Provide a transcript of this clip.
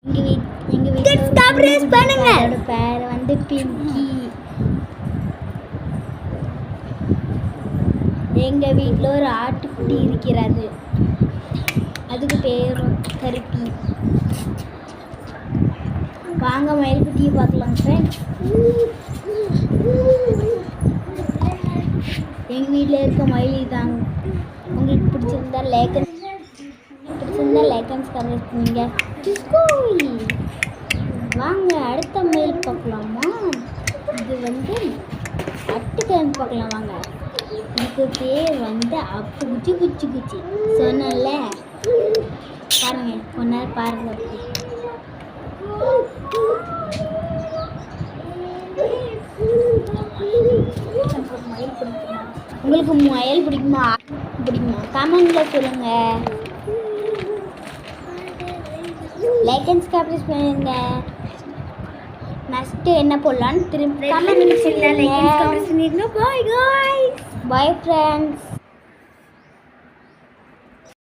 எங்க வீட்ல சர்ப்ரைஸ் பண்ணுங்க. அதோட பேர் வந்து பிங்கி. எங்க வீட்ல ஒரு ஆட்டுக்குட்டி இருக்கிறது. அதுக்கு பேர் கருப்பி. வாங்க மயில்குட்டியை பார்க்கலாம் ஃப்ரெண்ட்ஸ். எங்க வீட்டில் இருக்க மயில் தாங்க. உங்களுக்கு பிடிச்சிருந்தா லைக் அண்ட் சப்ஸ்கிரைப் பண்ணுங்க. வாங்க அடுத்த மயில் பார்க்கலாமா? இது வந்து அட்டுக்கிழங்கு பார்க்கலாம் வாங்க. இதுக்கு பேர் வந்து அப்பு குச்சி குச்சி குச்சி சொன்னல. பாருங்க கொஞ்ச நேரம் பாருங்க. உங்களுக்கு மயில் பிடிக்குமா கமெண்ட்ல சொல்லுங்க. லைக் அண்ட் சப்ஸ்கிரைப் பண்ணுங்க. நெக்ஸ்ட் என்ன போடலான்னு திரும்ப கமெண்ட் செக்ஷன்ல லைக் அண்ட் சப்ஸ்கிரைப் பண்ணுங்க. Bye guys. Bye friends.